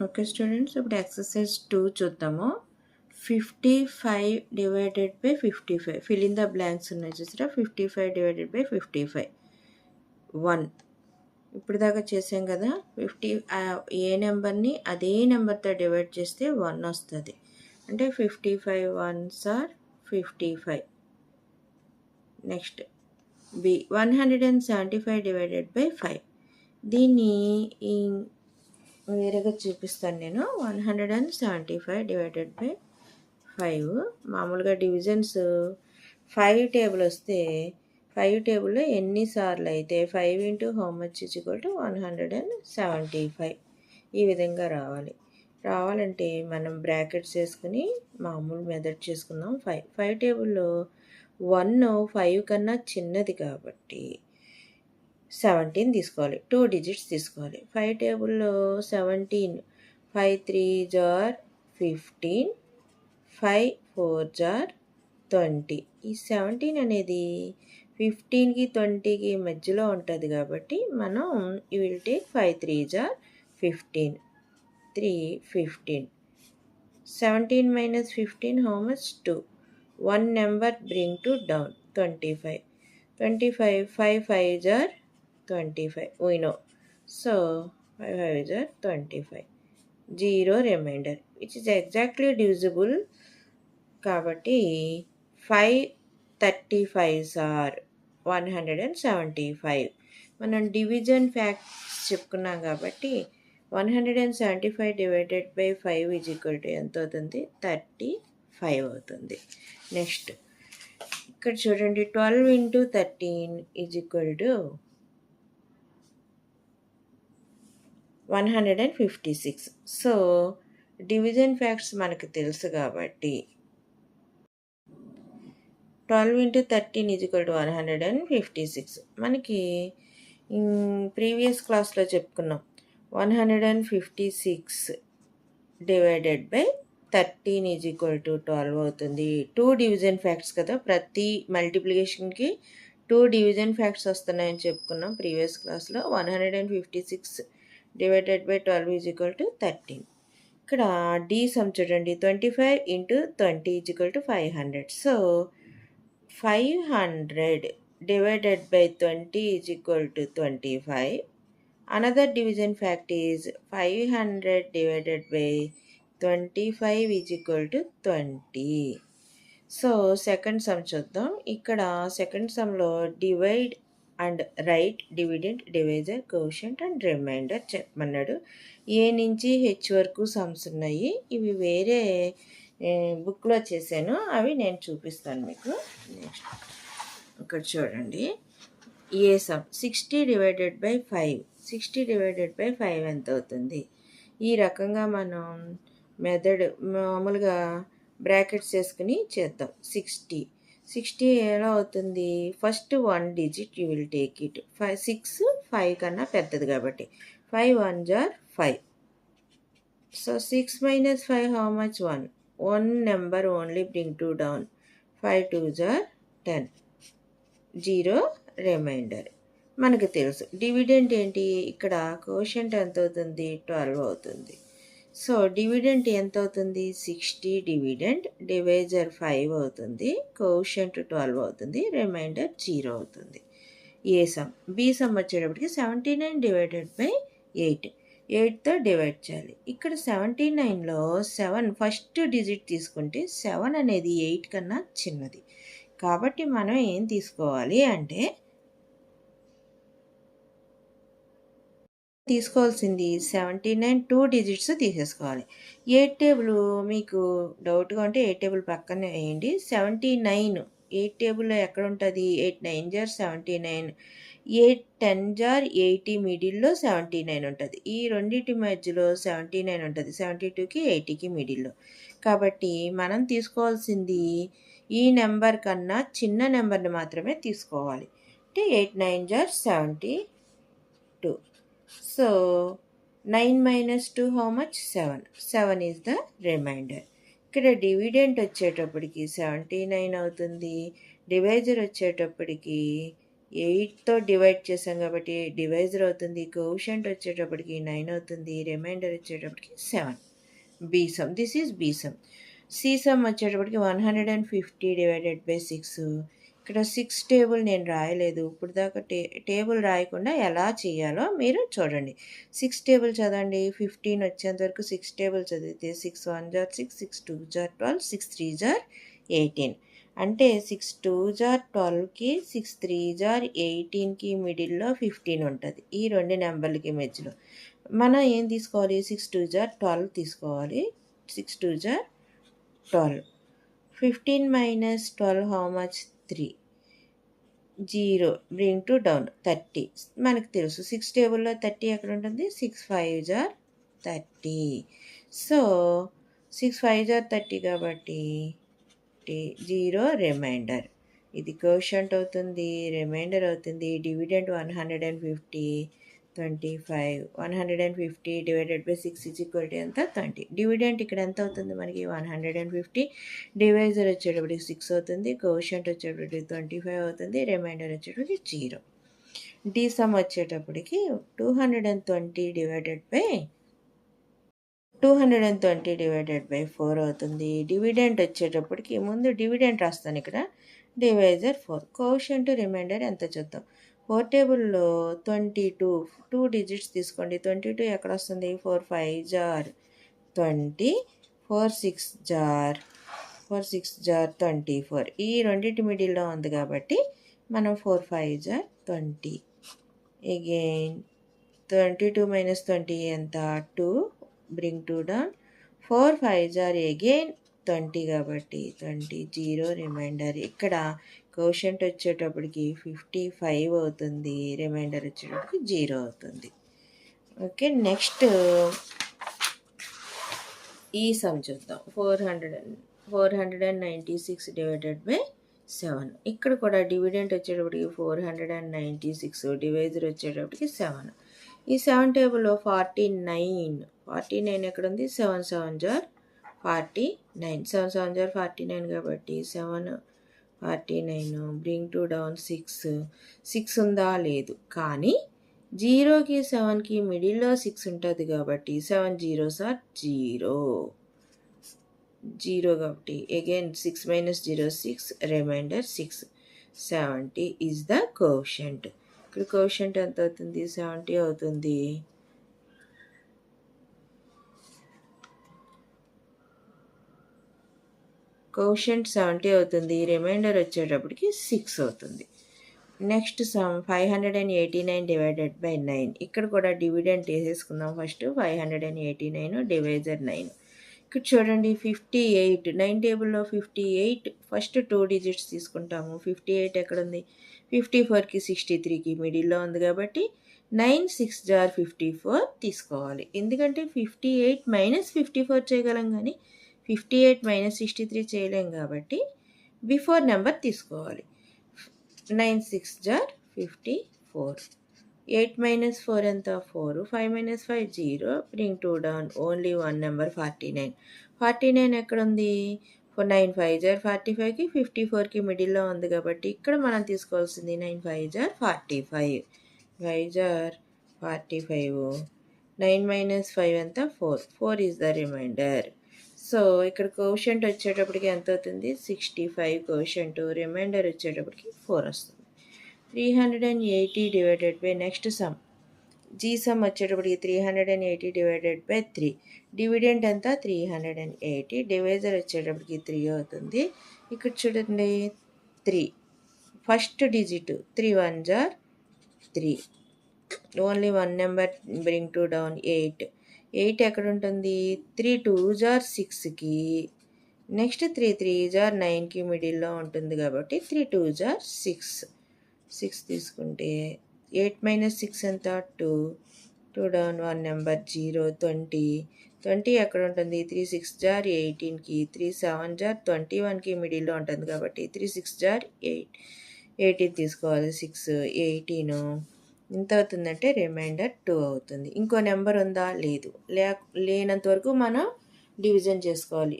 Okay students, ఇప్పుడు exercise 2 చూద్దాము. 55 divided by 55 fill in the blanks ఉన్నాయి చూసారా. 55 డివైడెడ్ బై 55 1. ఇప్పుడు దాకా చేసాం కదా. ఏ నెంబర్ని అదే నెంబర్తో డివైడ్ చేస్తే 1 వస్తుంది. అంటే 55 1s are 55. Next B 175 divided by 5. దీన్ని వేరేగా చూపిస్తాను నేను. 175 డివైడెడ్ బై 5. మామూలుగా డివిజన్స్ 5 టేబుల్ వస్తే 5 టేబుల్లో ఎన్నిసార్లు అయితే 5 into how much is equal to 175 ఈ విధంగా రావాలంటే మనం బ్రాకెట్స్ వేసుకుని మామూలు మెథడ్ చేసుకుందాం. 5 టేబుల్లో 1 5 కన్నా చిన్నది కాబట్టి 17 తీసుకోవాలి. 2 డిజిట్స్ తీసుకోవాలి. 5 టేబుల్లో 17 5 3s are 15, 5 4s are 20. ఈ 17 అనేది 15కి 20కి మధ్యలో ఉంటుంది కాబట్టి మనం you will take 5 3s are 15, 3 15. 17 minus 15 how much? 2. One number bring to down 25. 25 5 5s are 25 we know. So 5 5s are 25. 0 remainder which is exactly divisible కాబట్టి 5 35s are 175. మనం division facts చెప్పుకున్నాం కాబట్టి 175 divided by 5 is equal to ఎంత అవుతుంది? 35 అవుతుంది. Next ఇక్కడ చూడండి, 12 into 13 is equal to 156. So division facts మనకు తెలుసు కాబట్టి 12 ఇంటూ 13 ఈజ్ ఈక్వల్ టు 156. మనకి ప్రీవియస్ క్లాస్లో చెప్పుకున్నాం 156 divided by 13 is equal to 12 అవుతుంది. 2 డివిజన్ ఫ్యాక్ట్స్ కదా, ప్రతి మల్టిప్లికేషన్కి 2 డివిజన్ ఫ్యాక్ట్స్ వస్తున్నాయని చెప్పుకున్నాం ప్రీవియస్ క్లాస్లో. 156 divided by 12 is equal to 13. ఇక్కడ డి సమ్ చూడండి, 25 into 20 is equal to 500. So 500 divided by 20 is equal to 25. Another division fact is 500 divided by 25 is equal to 20. So second sum చూద్దాం. ఇక్కడ second సమ్లో divide and write dividend, divisor, quotient and remainder చెప్పమన్నాడు. ఏ నుంచి H వరకు sums ఉన్నాయి. ఇవి వేరే బుక్లో చేశాను, అవి నేను చూపిస్తాను మీకు. నెక్స్ట్ ఇక్కడ చూడండి, ఏ sum 60 divided by 5. 60 divided by 5 ఎంత అవుతుంది? ఈ రకంగా మనం మెథడ్ మామూలుగా బ్రాకెట్స్ వేసుకుని చేద్దాం. 60 ఎలా అవుతుంది? First 1 digit you will take it. 6 5 కన్నా పెద్దది కాబట్టి 5 1s are 5. So 6 minus 5 how much? 1. One number only bring 2 down. 5 2s are 10. 0 reminder. మనకు తెలుసు డివిడెంట్ ఏంటి, ఇక్కడ కోషెంట్ ఎంత అవుతుంది? 12 అవుతుంది. సో డివిడెంట్ ఎంత అవుతుంది? 60 డివిడెంట్, డివైజర్ 5 అవుతుంది, కోషెంట్ 12 అవుతుంది, రిమైండర్ 0 అవుతుంది. ఏ సమ్. బి సమ్ వచ్చేటప్పటికి 79 డివైడెడ్ బై 8. 8తో డివైడ్ చేయాలి. ఇక్కడ 79లో 7 ఫస్ట్ డిజిట్ తీసుకుంటే 7 అనేది 8 కన్నా చిన్నది కాబట్టి మనం ఏం తీసుకోవాలి అంటే తీసుకోవాల్సింది 79 2 డిజిట్స్ తీసేసుకోవాలి. 8 టేబుల్ మీకు డౌట్గా ఉంటే 8 టేబుల్ పక్కన వేయండి. 79 8 టేబుల్లో ఎక్కడ ఉంటుంది? 8 9s are 79, 8 10s are 80, మిడిల్లో 79 ఉంటుంది. ఈ రెండింటి మధ్యలో 79 ఉంటుంది, 72కి 80కి మిడిల్లో. కాబట్టి మనం తీసుకోవాల్సింది ఈ నెంబర్ కన్నా చిన్న నెంబర్ని మాత్రమే తీసుకోవాలి. అంటే 8 9s are 72. So 9 minus 2 how much? 7. 7 is the remainder. ఇక్కడ డివిడెంట్ వచ్చేటప్పటికి 79 అవుతుంది, డివైజర్ వచ్చేటప్పటికి 8తో డివైడ్ చేసాం కాబట్టి డివైజర్ అవుతుంది. కోషంట్ వచ్చేటప్పటికి 9 అవుతుంది. రిమైండర్ వచ్చేటప్పటికి 7. బీసమ్, దిస్ ఈజ్ బీసమ్. సీసమ్ వచ్చేటప్పటికి 150 డివైడెడ్ బై 6. ఇక్కడ 6 టేబుల్ నేను రాయలేదు. ఇప్పుడు దాకా టేబుల్ రాయకుండా ఎలా చేయాలో మీరు చూడండి. 6 టేబుల్ చదవండి. 15 వచ్చేంత వరకు 6 టేబుల్ చదివితే 6 1 జార్ 6, 6 2 జార్ 12, 6 3 జార్ 18. అంటే 6 2 జార్ 12కి 6 3 జార్ 18కి మిడిల్లో 15 ఉంటుంది. ఈ రెండు నెంబర్లకి మధ్యలో మనం ఏం తీసుకోవాలి? 6 2 జార్ 12 తీసుకోవాలి. 6 2 jar 12. 15 minus 12 how much? 3. 0 bring to down 30. మనకు తెలుసు 6 టేబుల్లో 30 ఎక్కడ ఉంటుంది? 6 5 జార్ 30. సో 6 5 జార్ 30 కాబట్టి 0 రిమైండర్. ఇది కోషంట్ అవుతుంది, రిమైండర్ అవుతుంది. Dividend 150, 25. 150 divided by 6 is equal to ఎంత? 20. డివిడెంట్ ఇక్కడ ఎంత అవుతుంది మనకి? 150. డివైజర్ వచ్చేటప్పటికి 6 అవుతుంది. కోషంట్ వచ్చేటప్పటికి 25 అవుతుంది. రిమైండర్ వచ్చేటప్పటికి 0. డి సమ్ వచ్చేటప్పటికి 220 డివైడెడ్ బై 4 అవుతుంది. డివిడెంట్ వచ్చేటప్పటికి ముందు డివిడెంట్ రాస్తాను ఇక్కడ. డివైజర్ 4. కోషంట్ రిమైండర్ ఎంత చూద్దాం. 4 టేబుల్లో 22 2 డిజిట్స్ తీసుకోండి. 22 ఎక్కడ వస్తుంది? 4 5 జార్ 20, 4 6 జార్ 24. ఈ రెండింటి మిడిల్లో ఉంది కాబట్టి మనం 4 5 జార్ 20. అగైన్ 22 మైనస్ 20 ఎంత? 2. bring 2 down. 4 5 జార్ అగైన్ 20 కాబట్టి 20, 0 రిమైండర్. ఇక్కడ కోషంట్ వచ్చేటప్పటికి 55 అవుతుంది. రిమైండర్ వచ్చేటప్పటికి 0 అవుతుంది. ఓకే, నెక్స్ట్ ఈ సమ్ చూద్దాం. 496 డివైడెడ్ బై 7. ఇక్కడ కూడా డివిడెంట్ వచ్చేటప్పటికి 496, డివైజర్ వచ్చేటప్పటికి 7. ఈ 7 టేబుల్లో 49 ఎక్కడ ఉంది? 7 7 జార్ 49. 7 7 జార్ 49 కాబట్టి 7 49. బ్రింగ్ టు డౌన్ 6 ఉందా? లేదు. కానీ 0కి 7కి మిడిల్లో 6 ఉంటుంది కాబట్టి 7 zeros are 0 కాబట్టి again 6 minus 0 6, remainder 6. 70 is the quotient. ఇక్కడ కోషంట్ ఎంత అవుతుంది? 70 అవుతుంది. కోషంట్ 70 అవుతుంది. రిమైండర్ వచ్చేటప్పటికి 6 అవుతుంది. Next some 589 divided by 9. ఇక్కడ కూడా డివిడెంట్ వేసేసుకుందాం. First 589 divisor 9. ఇక్కడ చూడండి 58. 9 టేబుల్లో 58 ఫస్ట్ 2 డిజిట్స్ తీసుకుంటాము. 58 ఎక్కడ ఉంది? 54కి 63కి మిడిల్లో ఉంది కాబట్టి 9 6 జార్ 54 తీసుకోవాలి. ఎందుకంటే 58 మైనస్ 54 చేయగలం కానీ 58 మైనస్ 63 చేయలేం కాబట్టి బిఫోర్ నెంబర్ తీసుకోవాలి. 9 6 జార్ 54. 8 minus 4 ఎంత? 4. 5 minus 5 0. bring 2 down. Only 1 number 49. 49 ఎక్కడ ఉంది? 9 5 జార్ 45కి 54కి మిడిల్లో ఉంది కాబట్టి ఇక్కడ మనం తీసుకోవాల్సింది 9 5 జార్ 45. 5 జార్ 45. 9 minus 5 ఎంత? 4. 4 ఈజ్ ద రిమైండర్. సో ఇక్కడ కోషంట్ వచ్చేటప్పటికి ఎంత అవుతుంది? 65 కోషంట్. రిమైండర్ వచ్చేటప్పటికి 4 వస్తుంది. 380 డివైడెడ్ బై నెక్స్ట్ సమ్. జీ సమ్ వచ్చేటప్పటికి 380 డివైడెడ్ బై 3. డివిడెంట్ ఎంత? 380. డివైజర్ వచ్చేటప్పటికి 3 అవుతుంది. ఇక్కడ చూడండి 3 ఫస్ట్ డిజిట్ 3 1 జార్ 3. Only 1 number bring to down 8. 8 ఎక్కడ ఉంటుంది? 3 2 జార్ 6కి నెక్స్ట్ 3 3 జార్ 9కి మిడిల్లో ఉంటుంది కాబట్టి 3 2 జార్ 6 తీసుకుంటే 8 minus 6 ఎంత? 2 డౌన్ 1 నెంబర్ 0. 20 ఎక్కడ ఉంటుంది? 3 6 జార్ 18కి 3 7 జార్ 21కి మిడిల్లో ఉంటుంది కాబట్టి 3 6 జార్ 18 తీసుకోవాలి. 6 18 ఎంత అవుతుందంటే రిమైండర్ 2 అవుతుంది. ఇంకో నెంబర్ ఉందా? లేదు. లేనంత వరకు మనం డివిజన్ చేసుకోవాలి.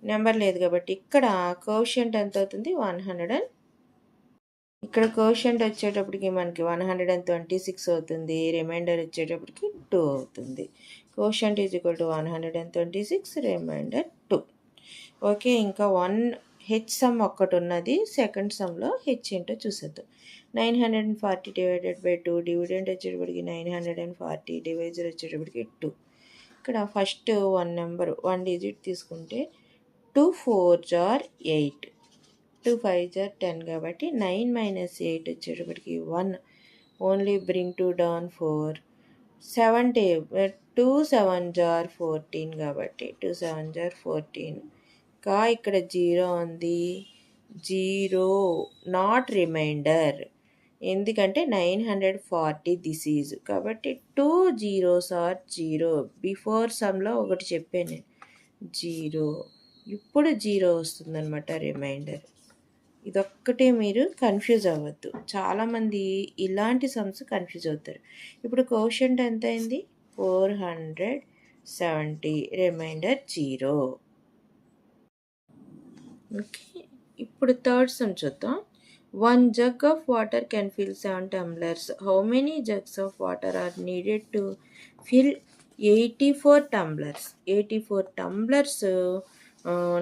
నెంబర్ లేదు కాబట్టి ఇక్కడ కోషంట్ ఎంత అవుతుంది? 100. ఇక్కడ కోషంట్ వచ్చేటప్పటికి మనకి 126 అవుతుంది, రిమైండర్ వచ్చేటప్పటికి 2 అవుతుంది. Quotient is equal to 126, remainder 2. Okay, ఇంకా హెచ్ సమ్ ఒక్కటి ఉన్నది. సెకండ్ సమ్లో హెచ్ ఏంటో చూసేద్దాం. 940 డివైడెడ్ బై 2, డివిడెంట్ వచ్చేటప్పటికి 940, డివైజర్ వచ్చేటప్పటికి 2. ఇక్కడ ఫస్ట్ వన్ డిజిట్ తీసుకుంటే 2 4s are 8, 2 5s are 10 కాబట్టి 9 - 8 వచ్చేటప్పటికి 1. Only bring 2 down 4. 2 7s are 14 కాబట్టి 2 7s are 14. ఇక్కడ 0 ఉంది, 0 నాట్ రిమైండర్, ఎందుకంటే 940 దిస్ ఈజ్ కాబట్టి 2 zeros are 0. బిఫోర్ సమ్లో ఒకటి చెప్పాను నేను 0, ఇప్పుడు 0 వస్తుందన్నమాట రిమైండర్. ఇదొక్కటే మీరు కన్ఫ్యూజ్ అవ్వద్దు, చాలామంది ఇలాంటి సమ్స్ కన్ఫ్యూజ్ అవుతారు. ఇప్పుడు కోషంట్ ఎంత అయింది? 470, రిమైండర్ 0. ఓకే, ఇప్పుడు థర్డ్ సమ్ చూద్దాం. 1 jug of water can fill 7 tumblers. How many jugs of water are needed to fill 84 tumblers? 84 tumblers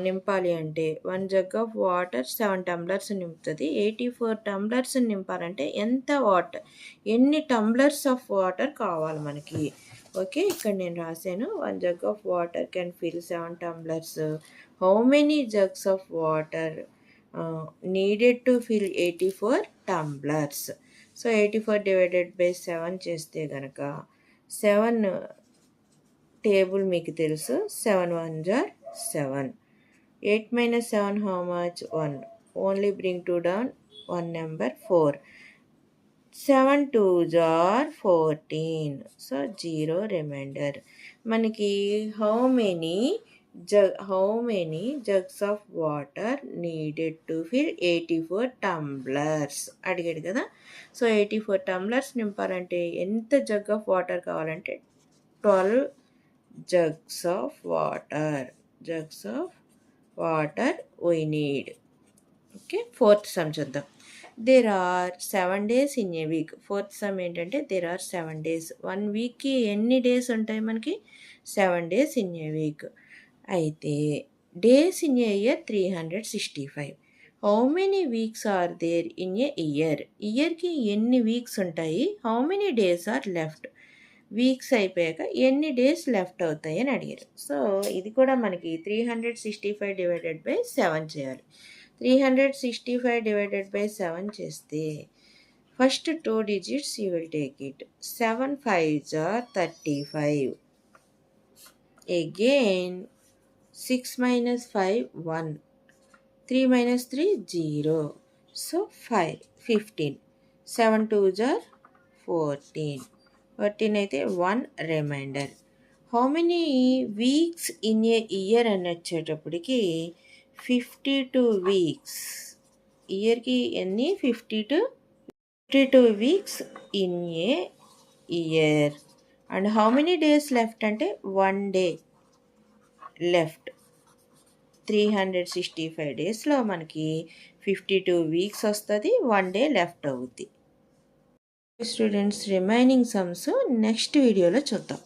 నింపాలి అంటే 1 jug of water 7 tumblers నింపుతుంది. 84 tumblers నింపాలంటే ఎన్ని టంబ్లర్స్ ఆఫ్ వాటర్ కావాలి మనకి? ఓకే, ఇక్కడ నేను రాశాను 1 jug of water can fill 7 tumblers. How many jugs of water needed to fill 84 tumblers? So 84 divided by 7 చేస్తే కనుక 7 టేబుల్ మీకు తెలుసు, 7 1s are 7. 8 - 7 how much? 1. Only bring 2 down, 1 number 4. 7 2s are 14. So 0 remainder. మనకి how many jugs of water needed to fill 84 tumblers అడిగాడు కదా. So 84 tumblers నింపాలంటే ఎంత jug of water కావాలంటే 12 jugs of water we need. Okay, fourth sum చూద్దాం. there are 7 days in a week. Fourth sum ఏంటంటే there are 7 days. 1 వీక్కి ఎన్ని days ఉంటాయి మనకి? 7 days in a week. అయితే days in a year 365. How many weeks are there in a year? ఇయర్కి ఎన్ని weeks ఉంటాయి? How many days are left? Weeks అయిపోయాక ఎన్ని డేస్ లెఫ్ట్ అవుతాయి అని అడిగారు. సో ఇది కూడా మనకి 365 డివైడెడ్ బై 7 చేయాలి. 365 డివైడెడ్ బై 7 చేస్తే first 2 digits you will take it. 7 5s are 35. Again 6 - 5 1, 3 - 3 0. So 15. 7 2s are 14. 14 అయితే 1 remainder. How many weeks in a year అని వచ్చేటప్పటికి 52 వీక్స్. ఇయర్కి ఎన్ని? 52 weeks in a year. And how many days left అంటే 1 day left. 365 డేస్లో మనకి 52 weeks వస్తుంది, 1 day left అవుద్ది. స్టూడెంట్స్, రిమైనింగ్ సమ్స్ నెక్స్ట్ వీడియోలో చూద్దాం.